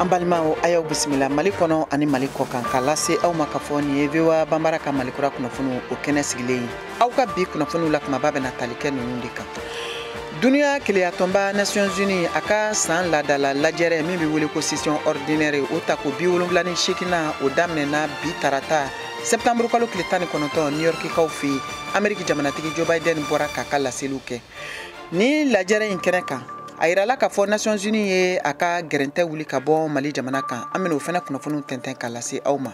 Ambalmao ayaw bisimila Mali kono ani Mali kokan kala se aw makafoni evewa bambara ka Mali kura kunafunu o kɛnɛ sigilen aw ka bi kunafunu la kuma babɛ na talikɛ ninnu de kan. Dunia Keleyatonba Nations Unies aka san ladala lajɛrɛ min bɛ wele ko session ordinaire o ta ko 78 o daminɛna bi tarata septembre kalo tile 19 New York kaw fɛ Ameriki jamanatigi Joe Biden bɔra k'a ka laseliw kɛ. Ni lajɛrɛ in kɛnɛ kan a yirala k'a fɔ Nations Unies ye a ka gɛrɛntɛ wuli ka bɔ Mali jamana kan an bɛna o fana kunnafoniw tɛntɛn k'a lase aw ma.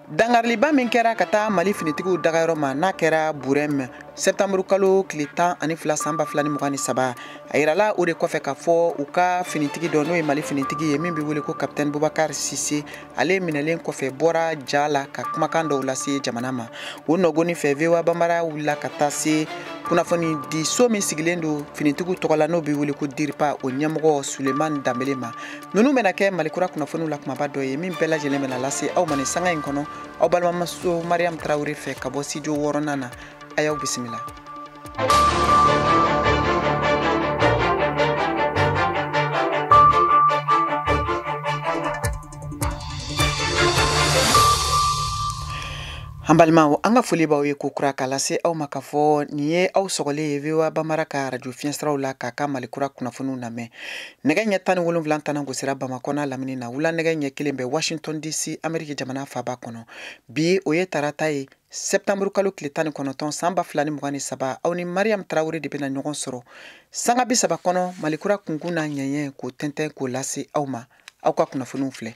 Dangariliba min kɛra ka taa Mali finitigiw dagayɔrɔ ma n'a kɛra Burema septembre kalo tile 12 san 2023 a yirala o de kɔfɛ ka fɔ u ka finitigi dɔ n'o ye Mali finitigi ye min bɛ wele ko Capitaine Boubacar Sise ale minɛlen kɔfɛ bɔra ja la ka kumakan dɔw lase jamana ma. O nɔgɔni fɛ VOA Bambara wulila ka taa se kunnafoni di so min sigilen don finitigiw tɔgɔ la n'o bɛ wele ko DIRPA o ɲɛmɔgɔ Sulemani Danbele ma. Ninnu bɛna kɛ Malikura kunnafoniw la kumaba dɔ ye min bɛɛ lajɛlen bɛna lase aw ma nin sanga in kɔnɔ aw balimamuso Mariam Traoré fɛ ka bɔ studio 6nan na a y'aw bisimila. Ambalmao anga foli baw ye ko kura kala se aw ma ka fɔ ni ye aw sɔgɔlen ye VOA Bambara ka radio fiɲɛsiraw la k'a ka Malikura kunnafoniw lamɛn. Nɛgɛ ɲɛ 17 tana gosira Bamakɔ n'a lamini na wula nɛgɛ ɲɛ 1 bɛ Washington DC Ameriki jamana faaba kɔnɔ. Bi o ye tarata ye septembre kalo tile 19 san 2023 aw ni Mariam Traoré de bɛna ɲɔgɔn sɔrɔ sanga 30 kɔnɔ Malikura kunkun n'a ɲɛɲɛ k'o tɛntɛn k'o lase aw ma aw ka kunnafoniw filɛ.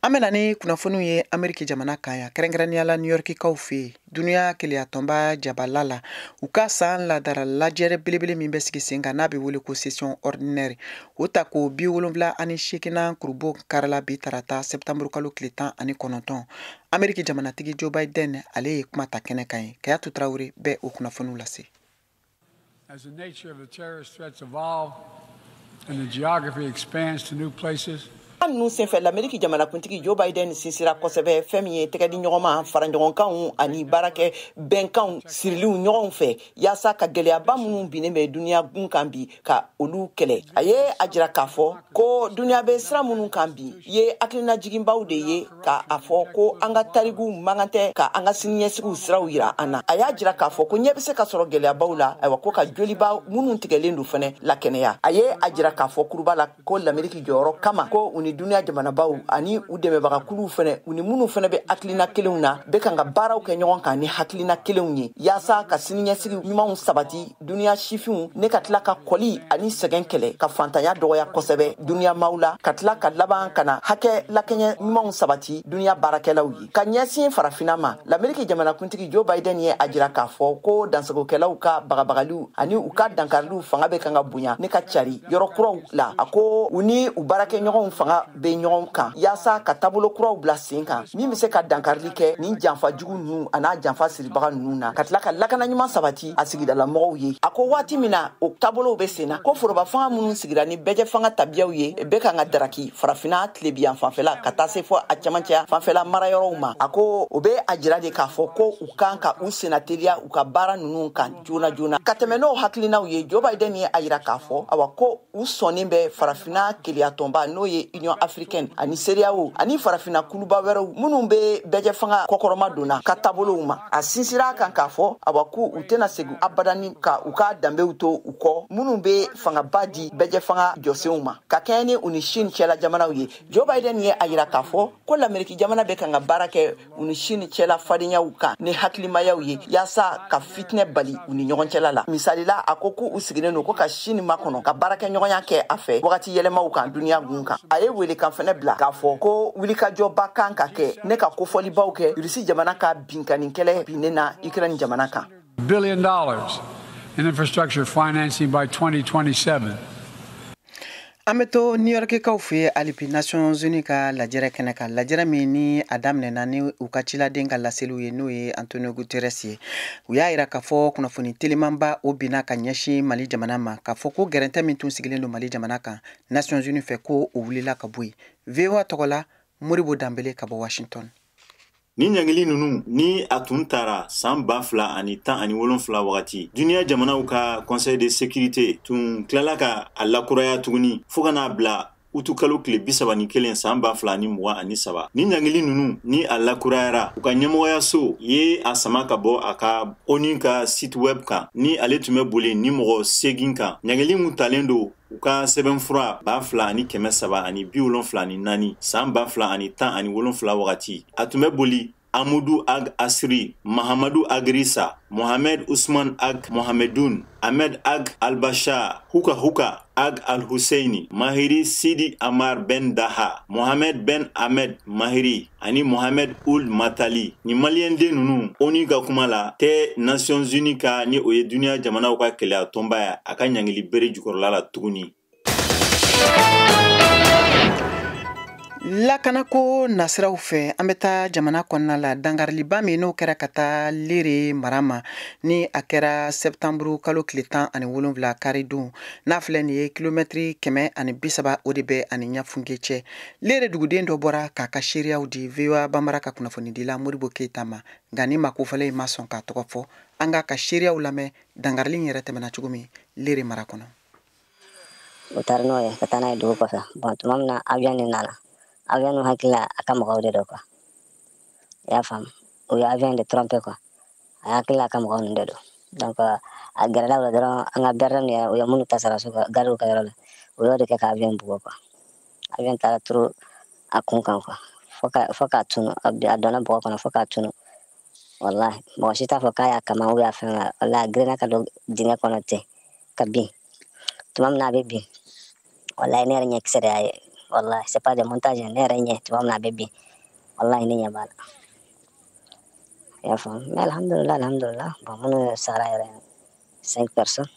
An bɛna ni kunnafoniw ye Ameriki jamana kan ya kɛrɛnkɛrɛnniyala New York kaw fɛ Dunia Keleyatonba jabala la u ka san ladara lajɛrɛ belebele min bɛ sigi sen kan n'a bɛ wele ko session ordinaire o ta ko 78 kurubo karala bi tarata septembre kalo tile 19 Ameriki jamanatigi Joe Biden ale ye kuma ta kɛnɛ kan ye Kayatu Traoré bɛ o kunnafoniw lase. As the nature of the terrorist threats evolve and the geography expands to new places, Annu senfɛ l'Amérique jamanakuntigi Joe Biden sinsira kosɛbɛ fɛn min ye tɛgɛdi ɲɔgɔnma fara ɲɔgɔnkanw ani baarakɛ bɛnkanw siriliw ɲɔgɔn fɛ yaasa ka gɛlɛyaba minnu binnen bɛ duniya gun kan bi ka olu kɛlɛ. A ye a jira k'a fɔ ko duniya bɛ sira minnu kan bi ye hakilina jiginbaw de ye ka a fɔ ko an ka tarigu mankan tɛ ka an ka siniɲɛsigiw siraw yira an na. A y'a jira k'a fɔ ko ɲɛ bɛ se ka sɔrɔ gɛlɛyabaw la ayiwa ko ka joliba minnu tigɛlen don fɛnɛ lakɛnɛya. A ye a jira k'a fɔ kuruba la ko l'Amérique jɔyɔrɔ kama ko u ni duniya jamanabaw ani u dɛmɛbagakuluw fɛnɛ u ni minnu fɛnɛ bɛ hakilina kelenw na bɛ kan ka baaraw kɛ ɲɔgɔn kan ni hakilina kelenw ye yaasa ka siniɲɛsigi ɲumanw sabati duniya sifinw ne ka tila ka kɔli ani sɛgɛn kɛlɛ ka fantanya dɔgɔya kosɛbɛ duniya maaw la ka tila ka laban kana hakɛ lakɛɲɛ ɲumanw sabati duniya baarakɛlaw ye ka ɲɛsin farafina ma l'Amérique jamanakuntigi Joe Biden ye a jira k'a fɔ ko dansagokɛlaw ka bagabagaliw ani u ka dankariliw fanga bɛ kan ka bonya ne ka cari yɔrɔ kuraw la a ko u ni u baarakɛɲɔgɔnw fanga bɛ ɲɔgɔn kan yaasa ka taabolo kuraw bila sen kan min bɛ se ka dankarili kɛ nin janfa jugu ninnu a n'a janfa siribaga ninnu na ka tila ka lakana ɲuman sabati a sigidala mɔgɔw ye a ko waati min na o taabolow bɛ sen na ko foroba fanga minnu sigira ni bɛjɛ fanga tabiyaw ye bɛɛ kan ka daraki farafina tilebiyan fanfɛla ka taa se fɔ a camancɛya fanfɛla marayɔrɔw ma a ko o bɛ a jira de k'a fɔ ko u kan ka u senna teliya u ka baara ninnu kan joona joona ka tɛmɛ n'o hakilinaw ye Joe Biden ye a jira k'a fɔ awa ko u sɔnnen bɛ farafina Keleyatonba n'o ye Union Africaine ani CEDEAO ani farafina kuluba wɛrɛw minnu bɛ bɛjɛ fanga kɔkɔrɔma donna ka taabolow ma a sinsira kan k'a fɔ awa ko u tɛna segin abadani ka u ka danbew to u kɔ minnu bɛ fangaba di bɛjɛ fanga jɔsenw ma ka kɛɲɛ ni u ni Chine cɛla jamanaw ye Joe Biden ye a jira k'a fɔ ko l'Amérique jamana bɛ kan ka baara kɛ u ni Chine cɛla fadenyaw kan ni hakilimayaw ye yaasa ka fitinɛ bali u ni ɲɔgɔn cɛla la misalila a ko k'u sigilen don ko ka Chine makɔnɔ ka baarakɛɲɔgɔnya kɛ a fɛ wagati yɛlɛmaw kan duniya gun kan a ye wele kan fɛnɛ bila k'a fɔ ko wulikajɔba kan ka kɛ ne ka kofɔlibaw kɛ Rusi jamana ka binkanikɛlɛ binnen na Ukraine jamana kan. $1 billion in infrastructure financing by 2027. An bɛ to New York kaw fɛ alibi Nations Unies ka lajɛrɛ kɛnɛ kan lajɛrɛ min ni a daminɛna ni u ka ciladen ka laseliw ye n'o ye Antonio Guterres ye u y'a jira k'a fɔ kunnafoni telimanba o binna ka ɲɛsin Mali jamana ma k'a fɔ ko gɛrɛntɛ min tun sigilen don Mali jamana kan Nations Unies fɛ ko o wulila ka bɔ yen VOA tɔgɔ la Moribo Danbele ka bɔ Washington. Ni ɲangili nunu ni a tun tara san 2017 wagati duniya jamanaw ka conseil de sécurité tun tilala ka a lakuraya tuguni fo kana bila utukalo kile 31 san 2023 ni ɲangili nunu ni a lakurayara u ka ɲɛmɔgɔya so ye a sama ka bɔ a ka ONU ka site web kan ni ale tun bɛ boli ni mɔgɔ 8 kan. ɲangili mun talen do u ka sɛbɛnfura 2,774 san 2017 wagati a tun bɛ boli Amadou Ag Asri, Mahamadou Agrissa, Mohamed Ousmane Ag Mohamedoun, Ahmed Ag Al-Bashar, Huka Ag Al-Husseini, Mahiri Sidi Amar Ben Daha, Mohamed Ben Ahmed Mahiri, ani Mohamed Ould Matali. Ni malien de nunu, ONU ka kuma la, te Nations Unies ka ni oye dunia jamana ka kelea tomba ya, aka ɲangili bere jukɔrɔla la tuguni. Lakanako nasiraw fɛ an bɛ taa jamana kɔnɔna la dangariliba min n'o kɛra ka taa Lere mara ma ni a kɛra septembre kalo tile 17 karidon n'a filɛ nin ye kilomɛtiri 130 o de bɛ ani Ɲafunke cɛ. Lere duguden dɔ bɔra k'a ka seereyaw di VOA Bambara ka kunnafonidila Modibo Keyita ma nka ni makofɔlen in ma sɔn k'a tɔgɔ fɔ an ka seereyaw lamɛn dangarili yɛrɛ tɛmɛna cogo min Lere mara kɔnɔ. O taara n'o ye ka taa n'a ye dugu kɔfɛ bon tuma min na avion de nana. Avion nu hakili la a ka mɔgɔw de don quoi i y'a faamu o ye avion de tromper quoi a hakili la a ka mɔgɔw ninnu de don donc a gɛrɛla o la dɔrɔn an ka berda min yɛrɛ o ye minnu ta saraso ka gardiw ka yɔrɔ la o y'o de kɛ ka avion bugɔ quoi avion taara turu a kun kan quoi fo k'a tunu a donna bɔgɔ kɔnɔ fo k'a tunu wallahi mɔgɔ si t'a fɔ k'a y'a kama ou y'a fɛn la wallahi a girinna ka don dingɛ kɔnɔ ten ka bin tuma min na a bɛ bin wallahi ne yɛrɛ ɲɛkisɛ de y'a ye. Wallahi c'est pas des montages ne yɛrɛ ɲɛ tuma min na a bɛ bin wallahi ne ɲɛ b'a la i y'a faamu mais alhamdulillah bon minnu sara yɛrɛ 5 personnes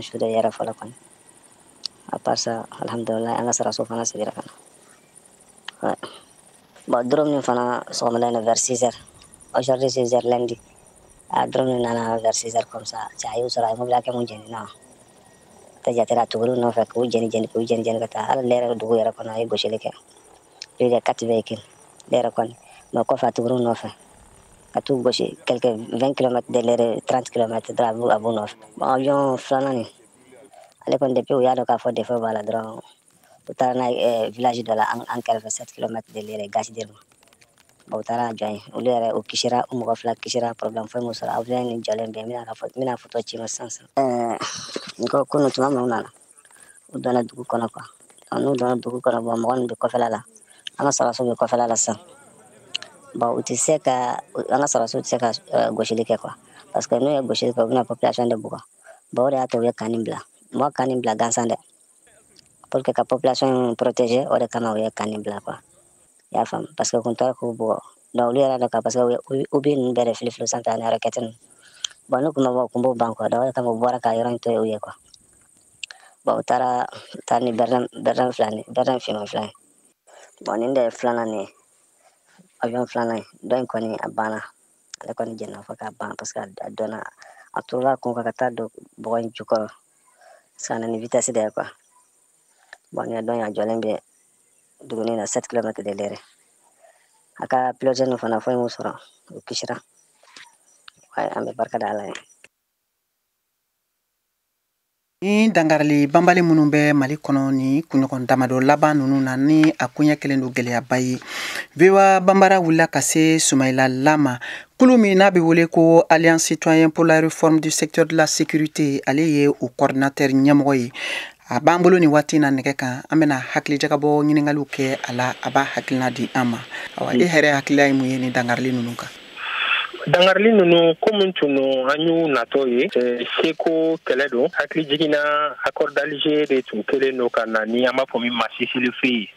su de yɛrɛ fɔlɔ kɔni à part ça alhamdulillah an ka saraso fana sigira ka na bon drone min fana sɔgɔmada in vers 6 heures aujourd'hui 6 heures lundi a drone min nana vers 6 heures comme ça cɛ a y'u sɔrɔ a ye mobili hakɛ mun jeni non ta jatera tuguru nɔfɛ k'u jeni ka taa hali ne yɛrɛ dugu yɛrɛ kɔnɔ a ye gosili kɛ plus de 4 véhicules ne yɛrɛ kɔni mais kɔfɛ a tuguru nɔfɛ ka t'u gosi quelques 20 km de Lere 30 km dɔrɔn a b'u nɔfɛ bon avion filanan nin ale kɔni depuis u y'a dɔn k'a fɔ défaut b'a la dɔrɔn u taara n'a ye village dɔ la an kɛrɛfɛ 7 km de Lere Gasidir ma bon u taara jɔ yen olu yɛrɛ u kisira u mɔgɔ fila kisira problème foyi m'u sɔrɔ avion nin jɔlen bɛ n bɛna photo ci ma sisan n ko kunu tuma min u nana u donna dugu kɔnɔ quoi n'u donna dugu kɔnɔ bon mɔgɔ ninnu bɛ kɔfɛla la an ka saraso bɛ kɔfɛla la sisan bon u tɛ se ka an ka saraso tɛ se ka gosili kɛ quoi parce que n'u ye gosili kɛ u bɛna population de bugɔ bon o de y'a to u ye kanni bila mɔgɔ kanni bila gansan dɛ pour que ka population protéger o de kama u ye kanni bila quoi i y'a faamu parce que kun tɛ k'u bugɔ donc olu yɛrɛ dɔn ka parce que u bɛ ninnu bɛɛ de fili sanfɛ ani raquette ninnu bon n'u kun ma bɔ u kun b'o ban quoi donc o de kama u bɔra ka yɔrɔ in to yen u ye quoi bon u taara ni berdan finman fila ye bon nin de ye filanan nin ye avion filanan ye dɔ in kɔni a banna ale kɔni jɛnna fo k'a ban parce que a donna a turula kun kan ka taa don bɔgɔ in jukɔrɔ parce que a nana ni vitesse de ye quoi bon nin dɔ in a jɔlen bɛ duguni na 7 km de Lere a ka pilote ninnu fana foyi m'u sɔrɔ u kisira an bɛ barika da Ala ye. Ni dangarili banbali minnu bɛ Mali kɔnɔ ni kunɲɔgɔn damadɔ laban ninnu na ni a koɲɛ kelen don gɛlɛyaba ye VOA Bambara wulila ka se Sumayila Lama kulu min n'a bɛ wele ko Alliance citoyen pour la réforme du secteur de la sécurité ale ye o coordinateur ɲɛmɔgɔ ye a b'an bolo ni waati na nɛgɛ kan an bɛna hakilijagabɔ ɲininkaliw kɛ a la a b'a hakilina di an ma awa e hɛrɛ hakilila ye mun ye ni dangarili ninnu kan. Dangarili ninnu komi tunu an y'u natɔ ye seko kɛlɛ don hakili jiginna accord d'Alger de tun kelen don ka na ni an b'a fɔ min ma cessez-le-feu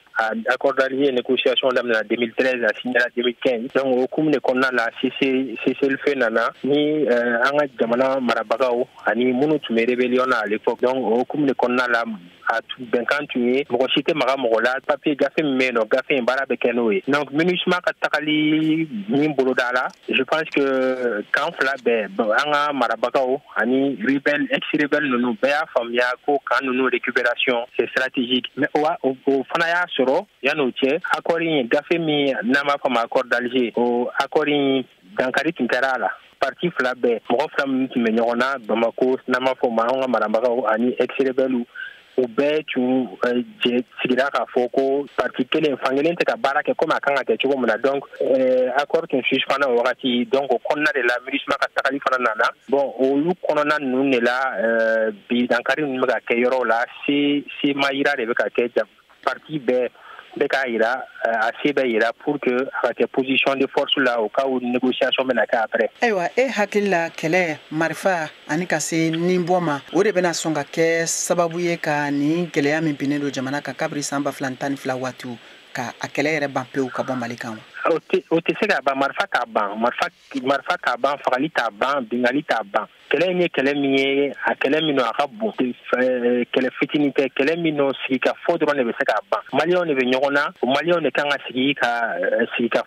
accord d'Alger négociation daminɛna 2013 a signera 2015 donc o hukumu de kɔnɔna la cessez-le-feu nana ni an ka jamana marabagaw ani minnu tun bɛ rébellion na à l'époque donc o hukumu de kɔnɔna la a bɛnkan tun ye mɔgɔ si tɛ maga mɔgɔ la papier gafe min bɛ yen nɔ gafe in baara bɛ kɛ n'o ye donc MINUSMA ka tagali min boloda la je pense que kan fila bɛɛ an ka marabagaw ani rebelle ex-rebelle ninnu bɛɛ y'a faamuya ko kan ninnu récupération c'est stratégique mais o fana y'a sɔrɔ yan'o cɛ accord in gafe min n'an b'a fɔ ma accord d'Alger o accord in dankari tun kɛra a la parti fila bɛɛ mɔgɔ fila minnu tun bɛ ɲɔgɔn na Bamako n'an b'a fɔ ma an ka marabagaw ani ex-rebelle o bɛɛ tun sigira k'a fɔ ko parti kelen fankelen tɛ ka baara kɛ komi a kan ka kɛ cogo min na donc accord tun suspend o wagati donc o kɔnɔna de la MINUSMA ka tagali fana nana bon olu kɔnɔna ninnu de la bi dankari ninnu bɛ ka kɛ yɔrɔw la se ma yira de bɛ ka kɛ parti bɛɛ bɛ k'a yira a se bɛ yira pour que a ka kɛ position de force la au cas où négociation bɛna kɛ après. Ayiwa e hakili la kɛlɛ marifa ani ka se nin bɔ ma o de bɛna sɔn ka kɛ sababu ye ka nin gɛlɛya min binnen don jamana kan kabiri san 2012 waatiw ka a kɛlɛ yɛrɛ ban pewu ka bɔ Mali kan wa? O tɛ se ka ban, marifa t'a ban, marifa t'a ban, fagali t'a ban, bingali t'a ban. Kɛlɛ in ye kɛlɛ min ye a kɛlɛ min a ka bon kɛlɛ fitinin tɛ kɛlɛ min sigi ka fɔ dɔrɔn de bɛ se k'a ban. Maliyɛnw de bɛ ɲɔgɔn na o maliyɛnw de kan ka sigi ka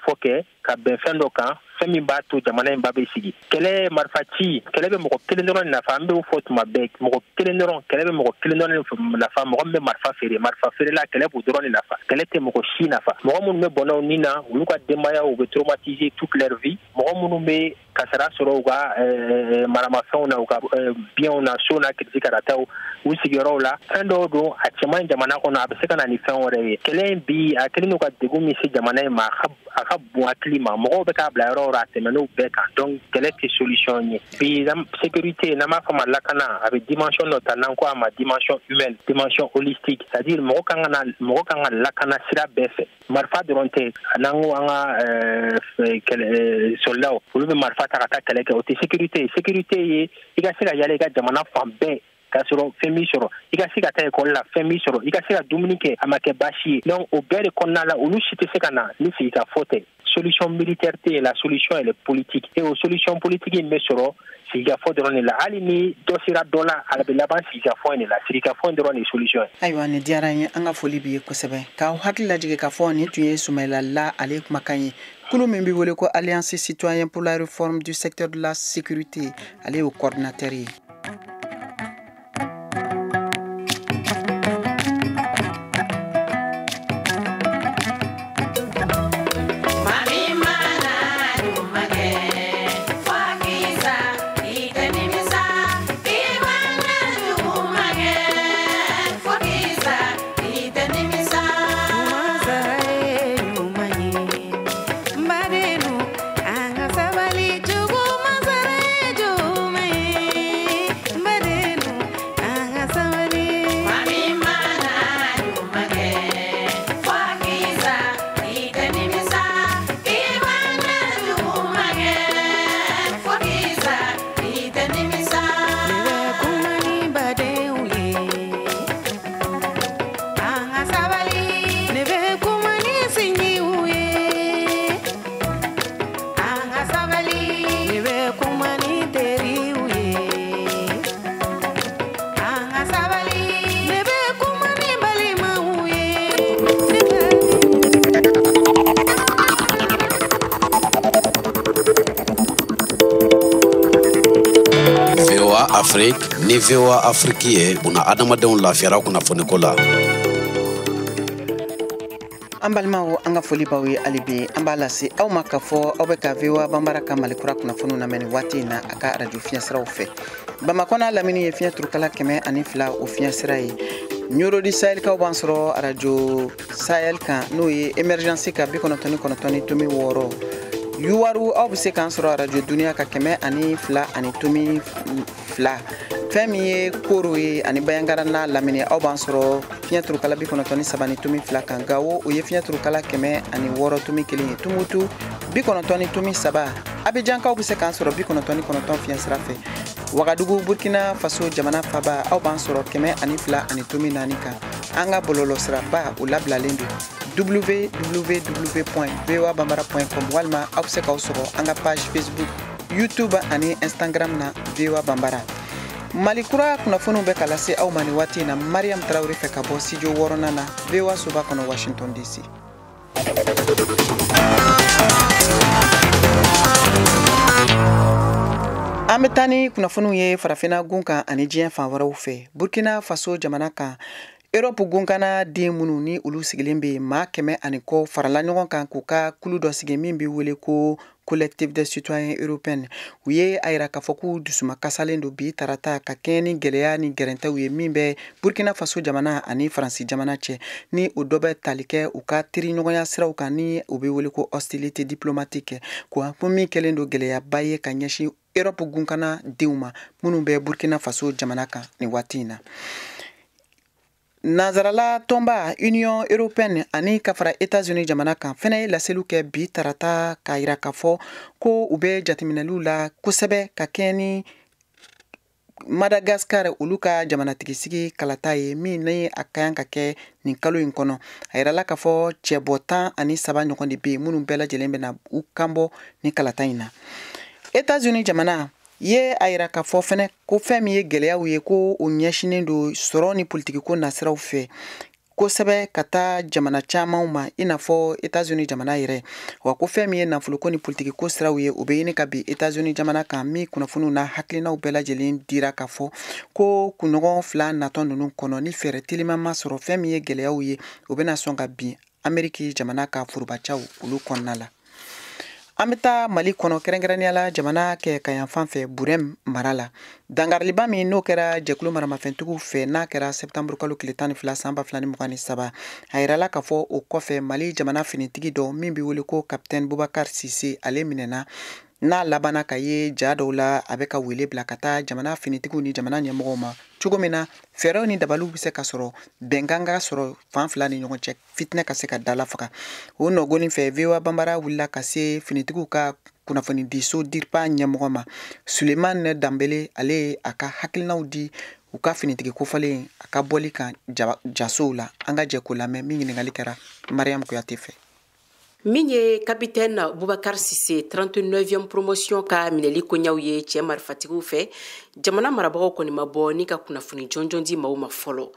fɔ kɛ ka bɛn fɛn dɔ kan fɛn min b'a to jamana in ba bɛ sigi. Kɛlɛ marifa ci kɛlɛ bɛ mɔgɔ kelen dɔrɔn nafa an b'o fɔ tuma bɛɛ mɔgɔ kelen dɔrɔn kɛlɛ bɛ mɔgɔ kelen dɔrɔn nafa mɔgɔ min bɛ marifa feere la kɛlɛ b'o dɔrɔn de nafa kɛlɛ tɛ mɔgɔ si nafa mɔgɔ minnu bɛ bɔnnaw ni na olu ka denbaya u bɛ traumatiser toute leur vie mɔgɔ minnu bɛ kasara sɔrɔ u ka maramafɛnw na u ka biɲɛw na so na kirisi karataw u sigiyɔrɔw la fɛn dɔw don a cɛman jamana kɔnɔ a bɛ se ka na ni fɛn wɛrɛ ye kɛlɛ in bi a kelen n'u ka degun min se jamana in ma a ka bon hakili ma mɔgɔw bɛ k'a bila yɔrɔ yɔrɔ a tɛmɛn'o bɛɛ kan donc kɛlɛ tɛ solution ye bi sécurité n'an b'a fɔ ma lakana a bɛ dimension dɔ ta n'an ko a ma dimension humaine dimension holistique c'est-à-dire mɔgɔ kan ka lakana sira bɛɛ fɛ marifa dɔrɔn tɛ n'an ko an ka soldaw olu bɛ marifa ta ka taa kɛlɛ kɛ o tɛ sécurité ye i ka se ka yala i ka jamana fan bɛɛ ka sɔrɔ fɛn min sɔrɔ i ka se ka taa école la fɛn min sɔrɔ i ka se ka dumuni kɛ a ma kɛ baasi ye donc o bɛɛ de kɔnɔna la olu si tɛ se ka na ni sigi ka fɔ tɛ solution militaire tɛ la solution elle est politique et o solution politique in bɛ sɔrɔ sigikafɔ dɔrɔn de la hali ni dɔ sera dɔ la a bɛ laban sigikafɔ in de la sigikafɔ in dɔrɔn de solution ye. Ayiwa nin diyara n ye an ka foli b'i ye kosɛbɛ k'aw hakili lajigin k'a fɔ nin tun ye Sumayila La ale kumakan ye kulu min bɛ wele ko Alliance citoyenne pour la réforme du secteur de la sécurité ale y'o coordinateur ye. Afrique ni VOA Afrique ye buna adamadenw lafiyara kunnafoniko la. An balimaw an ka foli b'aw ye hali bi an b'a lase aw ma k'a fɔ aw bɛ ka VOA Banbara ka Malikura kunnafoniw lamɛn nin waati in na a ka radio fiɲɛsiraw fɛ. Bamakɔ n'a lamini ye fiɲɛ turukala 102 o fiɲɛsira ye. Ɲorodi Sahel kaw b'an sɔrɔ radio Sahel kan n'o ye émergence ka 99.6. Yuwaru aw bɛ se k'an sɔrɔ radio Dunuya ka 102.2. Fɛn min ye Koro ye ani Bayangara n'a lamini aw b'an sɔrɔ fiɲɛ turukala 93.2 kan Gawo o ye fiɲɛ turukala 106.1 ye Tumutu 93.3 Abidjan kaw bɛ se k'an sɔrɔ 99.9 fiɲɛ sira fɛ Wagadugu Burkina Faso jamana faba aw b'an sɔrɔ 102.4 kan an ka bɔlɔlɔsiraba o labilalen don www.voabambara.com walima aw bɛ se k'aw sɔrɔ an ka page Facebook YouTube ani Instagram na VOA Bambara. Malikura kunnafoniw bɛ ka lase aw ma ni waati in na Mariam Traoré fɛ ka bɔ studio 6nan na VOA soba kɔnɔ Washington DC. An bɛ taa ni kunnafoniw ye farafinna gun kan ani diɲɛ fan wɛrɛw fɛ. Burkina Faso jamana kan Europe gunkana den minnu ni olu sigilen bɛ maa 100 ani kɔ farala ɲɔgɔn kan k'u ka kulu dɔ sigi min bɛ wele ko collectif des citoyens européens u ye a yira k'a fɔ k'u dusuma kasalen do bi tarata ka kɛɲɛ ni gwɛlɛya ni gɛrɛntɛw ye min bɛ Burkina Faso jamana ani Faransi jamana cɛ ni o dɔ bɛ tali kɛ u ka teriɲɔgɔnya siraw kan ni o bɛ wele ko hostilité diplomatique ko min kɛlen do gɛlɛyaba ye ka ɲɛsin Europe gunkana denw ma minnu bɛ Burkina Faso jamana kan ni waati in na. Nazarala tɔnba Union Européenne ani ka fara États-Unis jamana kan fɛnɛ ye laseliw kɛ bi tarata k'a yira k'a fɔ ko u bɛ jateminɛliw la kosɛbɛ ka kɛɲɛ ni Madagascar olu ka jamanatigisi kalata ye min ni a ka kan ka kɛ nin kalo in kɔnɔ a yirala k'a fɔ cɛbɔ 13 ɲɔgɔn de bɛ yen minnu bɛɛ lajɛlen bɛna u kanbɔ ni kalata in na. États-Unis jamana ye a yira k'a fɔ fɛnɛ ko fɛn min ye gɛlɛyaw ye ko o ɲɛsinen do sɔrɔ ni politikiko nasiraw fɛ kosɛbɛ ka taa jamana camanw ma i n'a fɔ États-Unis jamana yɛrɛ wa ko fɛn min ye nafoloko ni politikiko siraw ye o bɛ ɲini ka bin États-Unis jamana kan min kunnafoniw na hakilinaw bɛɛ lajɛlen dira k'a fɔ ko kunɲɔgɔn 2 natɔ ninnu kɔnɔ ni fɛɛrɛ teliman ma sɔrɔ fɛn min ye gɛlɛyaw ye o bɛna sɔn ka bin Amérique jamana ka forobacaw olu kɔnɔna la. An bɛ taa Mali kɔnɔ kɛrɛnkɛrɛnnenya la jamana kɛ ka yan fan fɛ Burem mara la dangariliba min n'o kɛra jɛkulu maramafɛntigiw fɛ n'a kɛra septembre kalo tile 12 san 2023 a yirala k'a fɔ o kɔfɛ Mali jamana finitigi dɔ min bɛ wele ko capitaine Boubacar Sise ale minɛna n'a labanna ka ye ja dɔw la a bɛ ka wele bila ka taa jamana finitigiw ni jamana ɲɛmɔgɔw ma cogo min na fɛɛrɛw ni dabaliw bɛ se ka sɔrɔ bɛnkan ka sɔrɔ fan fila ni ɲɔgɔn cɛ fitinɛ ka se ka dala faga o nɔgɔnin fɛ VOA Bambara wulila ka se finitigiw ka kunnafoni di so DIRPA ɲɛmɔgɔ ma Sulemani Danbele ale a ka hakilinaw di u ka finitigi kofalen a ka bɔli kan jasow la an ka jɛ ko lamɛn min ɲininkali kɛra Mariam Kuyate fɛ. Min ye capitaine Boubacar Sise 39e promotion ka minɛli koɲaw ye cɛ marifatigiw fɛ jamana marabagaw kɔni ma bɔ ni ka kunnafoni jɔnjɔn di maaw ma fɔlɔ.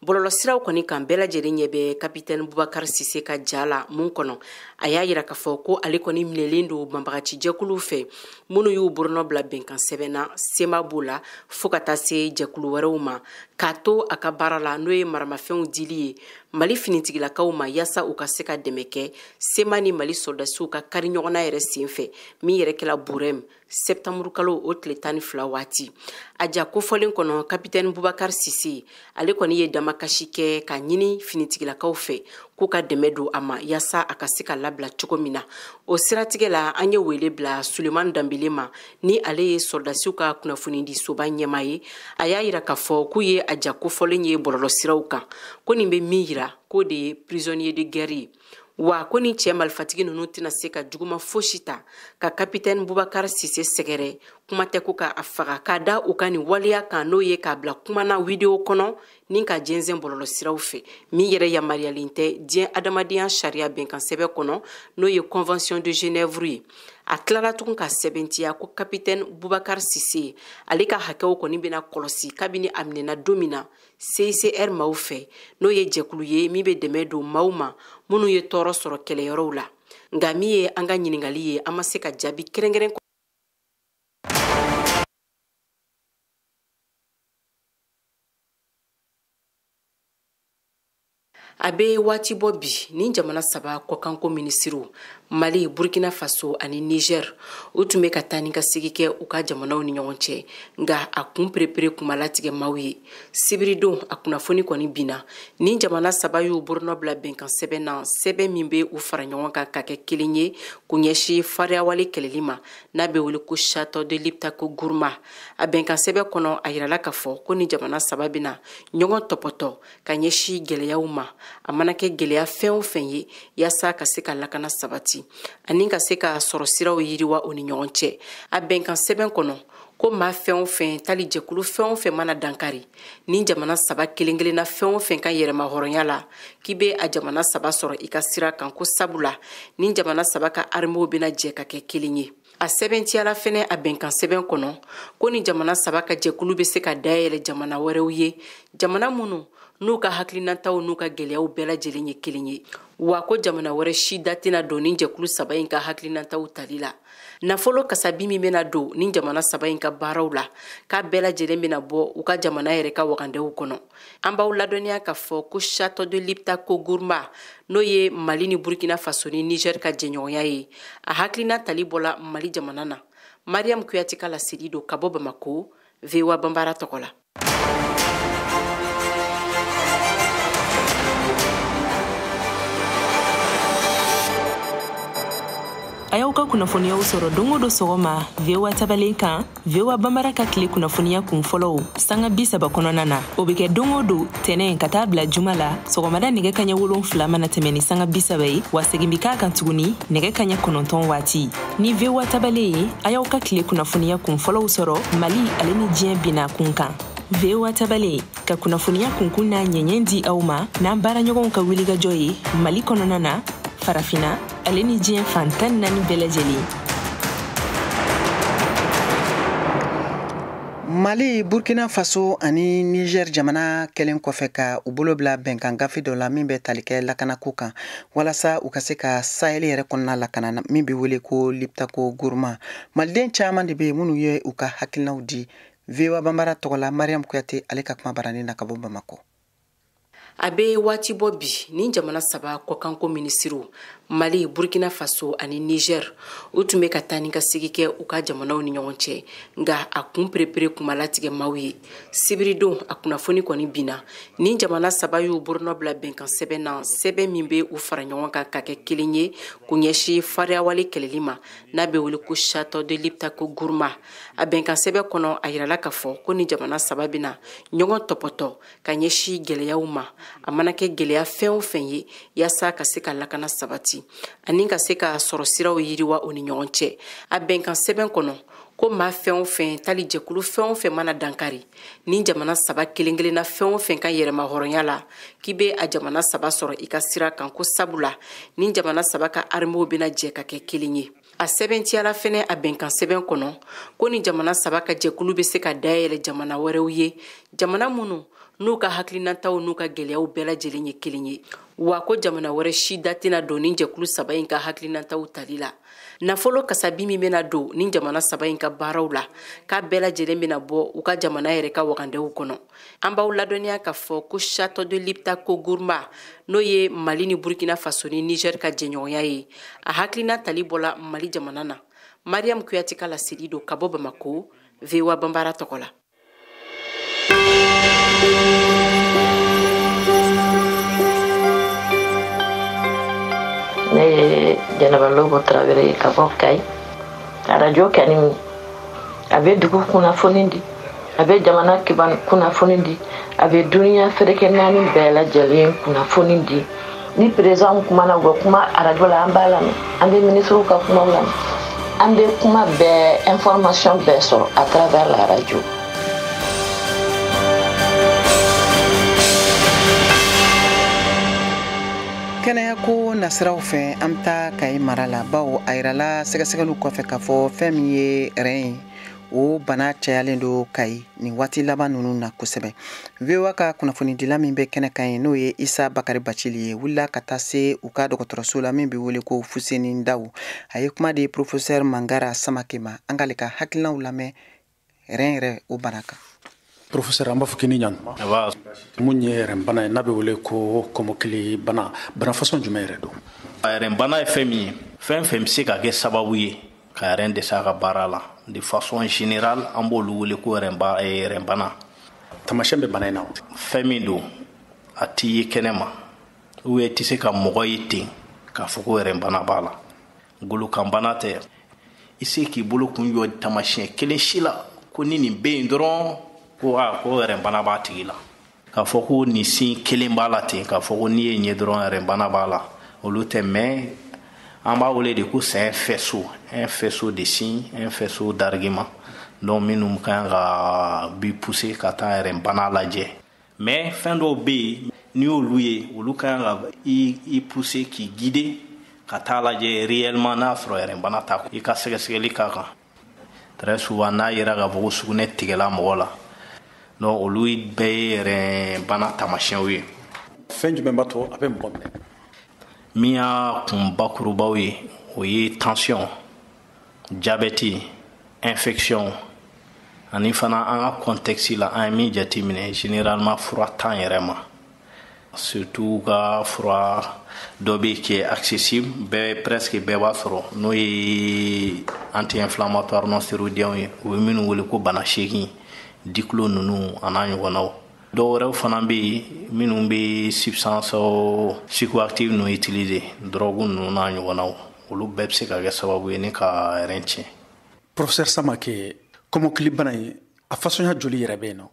Bɔlɔlɔsiraw kɔni kan bɛɛ lajɛlen ɲɛ bɛ capitaine Boubacar Sise ka ja la mun kɔnɔ a y'a yira k'a fɔ ko ale kɔni minɛlen do banbagaci jɛkulu fɛ minnu y'u boronnɔ bila bɛnkan sɛbɛn na sema b'o la fo ka taa se jɛkulu wɛrɛw ma k'a to a ka baara la n'o ye maramafɛnw dili ye Mali finitigilakaw ma yasa u ka se ka dɛmɛ kɛ sema ni Mali soldasiw ka kari ɲɔgɔnna yɛrɛ senfɛ min yɛrɛ kɛla Burem septembre kalo o tile 12 waati a ja kofɔlen kɔnɔ capitaine Boubacar Sise ale kɔni ye damakasi kɛ ka ɲini finitigilakaw fɛ k'u ka dɛmɛ don a ma yasa a ka se ka labila cogo min na o siratigɛ la an ye wele bila Sulemani Danbele ma ni ale ye soldasiw ka kunnafoni di soba ɲɛma ye a y'a yira k'a fɔ k'u ye a ja kofɔlen ye bɔlɔlɔsiraw kan ko nin bɛ min yira k'o de ye prisonnier de guerre ye wa ko ni cɛ marifatigi ninnu tɛna se ka juguma fosi ta ka capitaine Boubacar Sise sɛgɛrɛ kuma tɛ ko k'a faga k'a da u ka nin waleya kan n'o ye k'a bila kumana video kɔnɔ ni ka jɛnsɛn bɔlɔlɔsiraw fɛ min yɛrɛ yamaruyalen tɛ diɲɛ adamadenya sariya bɛnkan sɛbɛn kɔnɔ n'o ye convention de Genève ye a tilala tugun ka sɛbɛntiya ko capitaine Boubacar Sise ale ka hakɛw kɔni bɛna kɔlɔsi kabini a minɛna don min na CICR maaw fɛ n'o ye jɛkulu ye min bɛ dɛmɛ don maaw ma minnu ye tɔɔrɔ sɔrɔ kɛlɛyɔrɔw la nka min ye an ka ɲininkali ye an ma se ka jaabi kɛrɛnkɛrɛn a bɛ waati bɔ bi ni jamana saba kɔkanko minisiriw Mali, Burkina Faso ani Niger o tun bɛ ka taa ni ka segin kɛ u ka jamanaw ni ɲɔgɔn cɛ nka a kun perepere kuma latigɛ maaw ye sibiridon a kunnafoni kɔni binna ni jamana saba y'u boronnɔ bila bɛnkan sɛbɛn na sɛbɛn min bɛ u fara ɲɔgɔn kan ka kɛ kelen ye k'u ɲɛsin fariyawale kɛlɛli ma n'a bɛ wele ko Château de l'Iptako Gourma a bɛnkan sɛbɛn kɔnɔ a yirala k'a fɔ ko ni jamana saba bɛna ɲɔgɔn tɔpɔtɔ ka ɲɛsin gɛlɛyaw ma a mana kɛ gɛlɛya fɛn o fɛn ye yasa ka se ka lakana sabati ani ka se ka sɔrɔ siraw yiriwa o ni ɲɔgɔn cɛ a bɛnkan sɛbɛn kɔnɔ ko maa fɛn o fɛn tali jɛkulu fɛn o fɛn mana dankari ni jamana saba kelen-kelenna fɛn o fɛn ka yɛrɛma hɔrɔnya la k'i bɛ a jamana saba sɔrɔ i ka sira kan ko sabula ni jamana saba ka armew bɛna jɛ ka kɛ kelen ye a sɛbɛntiyala fɛnɛ a bɛnkan sɛbɛn kɔnɔ ko ni jamana saba ka jɛkulu bɛ se ka dayɛlɛ jamana wɛrɛw ye jamana minnu n'u ka hakilinataw n'u ka gɛlɛyaw bɛɛ lajɛlen ye kelen ye wa ko jamana wɛrɛ si da tɛna don nin jɛkulu saba in ka hakilinataw tali la. Nafolo kasabi min bena don nin jamana saba in ka baaraw la k'a bɛɛ lajɛlen bena bɔ u ka jamana yɛrɛ ka wagandew kɔnɔ. An b'aw ladɔnniya k'a fɔ ko Château de Liptako Gourma n'o ye Mali ni Burkina Faso ni Niger ka jɛɲɔgɔnya ye, a hakilina tali bɔla Mali jamana na. Mariam Kuyati ka laseli don ka bɔ Bamako, VOA Bambara tɔgɔ la. A y'aw ka kunnafoniyaw sɔrɔ don o don sɔgɔma VOA tabalen kan VOA Bambara ka tile kunnafoniya kun fɔlɔw sanga 30 kɔnɔna na. O bɛ kɛ don o don tɛnɛn ka taa bila juma la sɔgɔmada nɛgɛ kaɲɛ 7 mana tɛmɛ ni sanga 30 ye wa segin bi k'a kan tuguni nɛgɛ kaɲɛ 9 waati. Ni VOA tabalen ye a y'aw ka tile kunnafoniya kun fɔlɔw sɔrɔ Mali ale ni diɲɛ bina kun kan. VOA tabalen ka kunnafoniya kunkun n'a ɲɛɲɛ di aw ma n'an baaraɲɔgɔnw ka wulikajɔ ye Mali kɔnɔna na, farafina, ale ni diɲɛ fantan 4 bɛɛ lajɛlen. Mali, Burkina Faso ani Niger jamana kelen kɔfɛ ka u bolo bila bɛnkan gafe dɔ la min bɛ tali kɛ lakanako kan walasa u ka se ka Sahel yɛrɛ kɔnɔna lakana min bɛ wele ko Liptako Gourma. Maliden caman de bɛ minnu ye u ka hakilinaw di. VOA Bambara tɔgɔ la Mariam Kuyate ale ka kuma barani na ka bɔ Bamako. A bɛ waati bɔ bi ni jamana saba kɔkanko minisiriw Mali, Burkina Faso ani Niger u tun bɛ ka taa ni ka segi kɛ u ka jamanaw ni ɲɔgɔn cɛ nka a kun perepere kuma latigɛ maaw ye. Sibiridon a kunnafoni kɔni bina ni jamana saba y'u borona bila bɛnkan sɛbɛn na sɛbɛn min bɛ u fara ɲɔgɔn kan ka kɛ kelen ye k'u ɲɛsin fariyawale kɛlɛli ma n'a bɛ wele ko Château de Liptako Gourma. A bɛnkan sɛbɛn kɔnɔ a yirala k'a fɔ ko ni jamana saba bɛna ɲɔgɔn tɔpɔtɔ ka ɲɛsin gɛlɛyaw ma a mana kɛ gɛlɛya fɛn o fɛn ye yaasa ka se ka lakana sabati ani ka se ka sɔrɔ siraw yiriwa o ni ɲɔgɔn cɛ. A bɛnkan sɛbɛn kɔnɔ ko maa fɛn o fɛn tali jɛkulu fɛn o fɛn mana dankari ni jamana saba kelen-kelenna fɛn o fɛn ka yɛrɛma hɔrɔnya la k'i bɛ a jamana saba sɔrɔ i ka sira kan ko sabula ni jamana saba ka armew bɛna jɛ ka kɛ kelen ye. A sɛbɛntiyala fɛnɛ a bɛnkan sɛbɛn kɔnɔ ko ni jamana saba ka jɛkulu bɛ se ka dayɛlɛ jamana wɛrɛw ye jamana minnu n'u ka hakilinataw n'u ka gɛlɛyaw bɛɛ lajɛlen ye kelen ye wa ko jamana wɛrɛ si da tɛna don ni jɛkulu saba in ka hakilinataw tali la. Nafolo kasabi min bena don ni jamana saba in ka baaraw la k'a bɛɛ lajɛlen bena bɔ u ka jamana yɛrɛ ka wagandew kɔnɔ. An b'aw ladɔnniya k'a fɔ ko Château de Liptako Gourma n'o ye Mali ni Burkina Faso ni Niger ka jɛɲɔgɔnya ye a hakilina tali bɔla Mali jamana na. Mariam Kuyati ka laseli don ka bɔ Bamako, VOA Bambara tɔgɔ la. Ne ye Jɛnɛba Lobo Tarawele ka bɔ Kayi. Radio kɛni a bɛ dugu kunnafoni di, a bɛ jamana kiban kunnafoni di, a bɛ duniya fereke 4 bɛɛ lajɛlen kunnafoni di. Ni président kumana u bɛ kuma radio la an b'a lamɛn, an bɛ ministrew ka kumaw lamɛn, an bɛ kuma bɛɛ information bɛɛ sɔrɔ à travers la radio. Kɛnɛya ko nasiraw fɛ an bɛ taa Kayi mara la bawo a yirala sɛgɛsɛgɛliw kɔfɛ k'a fɔ fɛn min ye rɛn o bana cayalen do Kayi nin waati laban ninnu na kosɛbɛ. VOA ka kunnafonidila min bɛ kɛnɛ kan ye n'o ye Isa Bakari Bacili ye wulila ka taa se u ka dɔgɔtɔrɔso la min bɛ wele ko Fuseni Ndaw. A ye kuma di professeur Mangara Samake ma an k'ale ka hakilinaw lamɛn rɛn yɛrɛ o bana kan. Professeur an b'a fɔ k'i ni ɲantuma mun ye rɛn bana ye n'a bɛ wele ko kɔmɔkili bana façon jumɛn yɛrɛ don? Rɛn bana ye fɛn min ye fɛn fɛn bɛ se ka kɛ sababu ye ka rɛn dɛsɛ a ka baara la de façon générale an b'olu wele ko rɛn bana. Tamasiyɛn bɛ bana in na fɛn min don a t'i ye kɛnɛma ou bien i tɛ se ka mɔgɔ ye ten k'a fɔ ko rɛn bana b'a la. Golokan bana tɛ i se k'i bolo kun jɔ tamasiyɛn kelen si la ko ni nin bɛ yen dɔrɔn ko rɛn bana b'a tigi la. K'a fɔ ko nin sin kelen b'a la ten k'a fɔ ko n'i ye ɲɛ dɔrɔn rɛn bana b'a la olu tɛ mais an b'a wele de ko c'est un faisceau de signes, un faisceau d'arguments donc minnu kan ka bi pousser ka taa rɛn bana lajɛ. Mais fɛn dɔw bɛ yen n'i y'olu ye olu kan ka i pousser k'i guider ka taa lajɛ réellement n'a sɔrɔ rɛn bana t'a i ka sɛgɛsɛgɛli k'a kan. Très souvent n'a yera k'a fɔ ko sugunɛ tigɛla mɔgɔ la donc olu bɛɛ ye rɛn bana taamasiyɛnw ye. Fɛn jumɛn b'a to a bɛ mɔgɔ minɛ? min y'a kun bakurubaw ye o ye tension, diabète, infection ani fana an ka contexte la an ye min jateminɛ généralement fura t'an yɛrɛ ma, surtout ka fura dɔ bɛ qui est accessible presque bɛɛ b'a sɔrɔ n'o ye anti-inflammatoire non stéroïdien ye o bɛ minnu wele ko bana 8 diclo ninnu a n'a ɲɔgɔnnaw. dɔw wɛrɛw fana bɛ yen minnu bɛ substance psychoactive ninnu utiliser drogue ninnu n'a ɲɔgɔnnaw, olu bɛɛ bɛ se ka kɛ sababu ye ni ka rein tiɲɛ. Professeur Samake, kɔmɔkili bana in a fasɔnya joli yɛrɛ bɛ yen nɔ?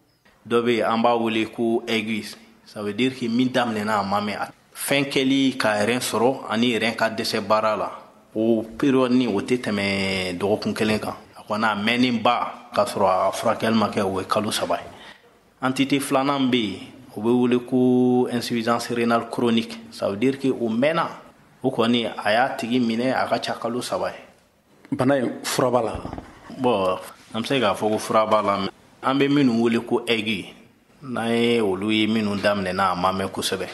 dɔ bɛ yen an b'a wele ko aigu, ça veut dire que min daminɛna a ma mɛn, fɛn kɛli ka rein sɔrɔ ani rein ka dɛsɛ baara la o période ni o tɛ tɛmɛ dɔgɔkun kelen kan, a kɔni a mɛnni ba k'a sɔrɔ a furakɛli ma kɛ o ye kalo 3 ye. Entité filanan bɛ yen o bɛ wele ko insuffisance rénale chronique, ça veut dire que o mɛnna o kɔni a y'a tigi minɛ a ka ca kalo 3 ye. Bana in fura b'a la? Bon, an bɛ se k'a fɔ ko fura b'a la, an bɛ minnu wele ko aigu, n'an ye olu ye minnu daminɛna a ma mɛn kosɛbɛ,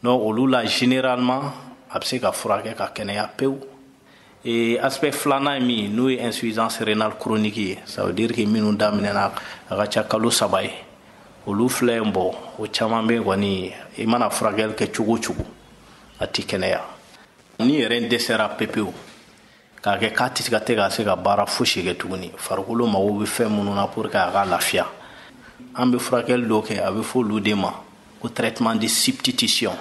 donc olu la généralement a bɛ se ka furakɛ ka kɛnɛya pewu. Et aspect filanan min n'o ye insuffisance rénale chronique ye, ça veut dire que minnu daminɛna a ka ca kalo 3 ye, olu filɛ in bɔ o caman bɛ kɔni i mana furakɛli kɛ cogo o cogo a tɛ kɛnɛya. Ni yɛrɛ dɛsɛra pepewu k'a kɛ k'a tɛ ka se ka baara fosi kɛ tuguni, farikolo mago bɛ fɛn minnu na pour que a ka lafiya, an bɛ furakɛli dɔw kɛ a bɛ fɔ olu de ma ko traitement de substitution,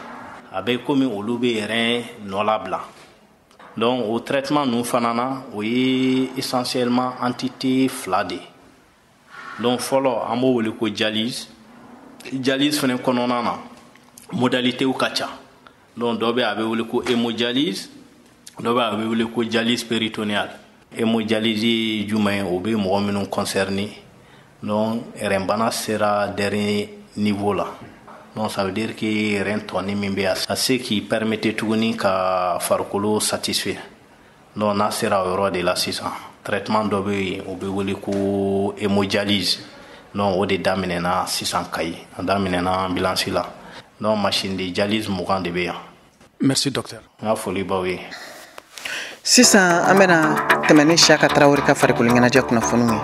a bɛ komi olu bɛ yɛrɛ nɔ labila. Donc o traitement ninnu fana na o ye essentiellement entité fila de ye. Donc fɔlɔ an b'o wele ko dialyse. Dialyse fana kɔnɔna na modalitéw ka ca, donc dɔ bɛ a bɛ wele ko hémodialyse, dɔ bɛ a bɛ wele ko dialyse péritonéale. Hémodialyse ye jumɛn ye? O bɛ mɔgɔ minnu concerné, donc rein sera dernier niveau la, donc ça veut dire que rein tɔni min bɛ a se k'i permettre tuguni ka farikolo satisfaire, donc n'a sera o yɔrɔ de la sisan traitement dɔ bɛ yen o bɛ wele ko hémodialyse, donc o de daminɛna sisan Kayi, a daminɛna ambulance la, donc machine de dialyse 20 de bɛ yan. Merci docteur. N ka foli b'aw ye. Sisan an bɛna tɛmɛ ni Siyaka Tarawele ka farikolo ɲɛnajɛ kunnafoniw ye.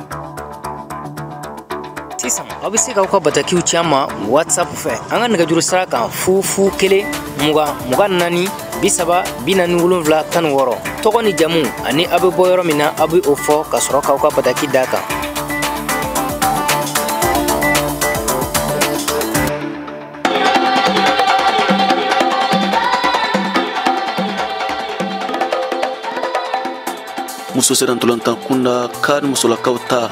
Sisan aw bɛ se k'aw ka batakiw ci an ma WhatsApp fɛ an ka nɛgɛjuru sira kan 0 1 20 24 30 47 16. tɔgɔ ni jamu ani aw bɛ bɔ yɔrɔ min na aw bɛ o fɔ ka sɔrɔ k'aw ka bataki d'a kan. muso sera ntolantan kunda kan musolakaw ta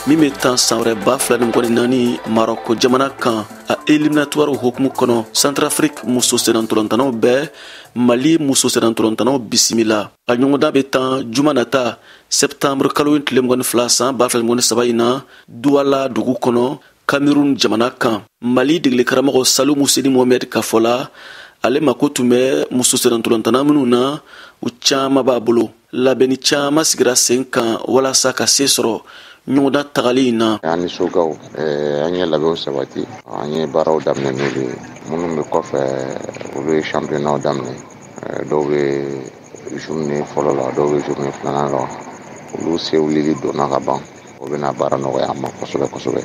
min bɛ tan san wɛrɛ 2024 marɔko jamana kan a éliminatoire hukumu kɔnɔ Centrafrique muso sera ntolantanaw bɛɛ Mali muso sera ntolantanaw bisimila a ɲɔgɔndan bɛ tan juma nata septembre kalo tile 22 san 2023 in na Douala dugu kɔnɔ Cameroun jamana kan. Mali degeli karamɔgɔ Salou Mouseni Mohamed ka fɔ la ale mako tun bɛ muso sera ntolantana minnu na u caman b'a bolo. Labɛnni caman sigira sen kan walasa ka se sɔrɔ ɲɔgɔndan tagali in na. An nisɔndiyaw an ye labɛnw sabati, an ye baaraw daminɛ n'olu ye. Minnu bɛ kɔfɛ olu ye championnat daminɛ, dɔw bɛ journée fɔlɔ la, dɔw bɛ journée filanan la. Olu se wulili donna ka ban, o bɛna baara nɔgɔya an ma kosɛbɛ kosɛbɛ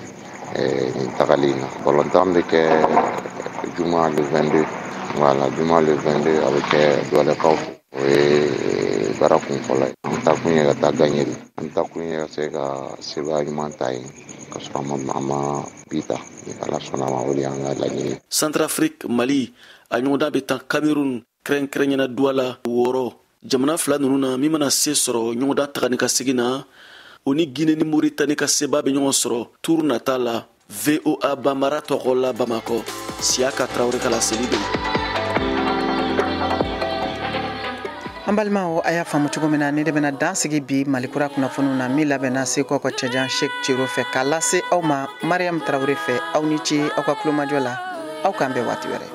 nin tagali in na. Balontan bɛ kɛ juma le 22, voilà, juma le 22 a bɛ kɛ Doualekaw fɛ. O ye baara kun fɔlɔ ye. An ta kun ye ka taa Gaɲɛli, an ta kun ye ka se ka sebaya ɲuman ta yen ka sɔrɔ an ma bi ta, ni Ala sɔnna ma o de y'an ka laɲini. Centrafrique, Mali a ɲɔgɔndan bɛ tan Cameroun kɛrɛnkɛrɛnyana Douala 6. Jamana fila ninnu na min mana se sɔrɔ ɲɔgɔndan tagani ka segin na o ni Guinée ni Mauritanie ka seba bɛ ɲɔgɔn sɔrɔ tour nata la. VOA Bambara tɔgɔ la Bamakɔ, Siyaka Tarawele ka laseli bɛ. An balimaw a y'a faamu cogo min na ne de bɛna dan sigi bi Malikura kunnafoniw na min labɛnna Seko ka cɛjan Sheikh Ciro fɛ k'a lase aw ma Mariam Tarawele fɛ. Aw ni ce aw ka kulomajɔ la, aw k'an bɛn waati wɛrɛ.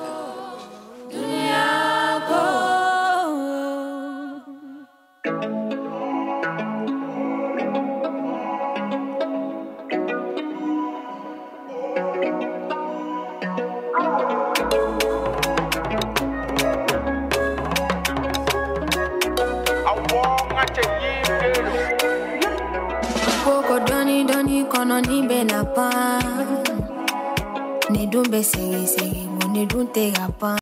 Koko doni doni kono ni benapa. Ni dumbe sege sege mo ni dunte gapa.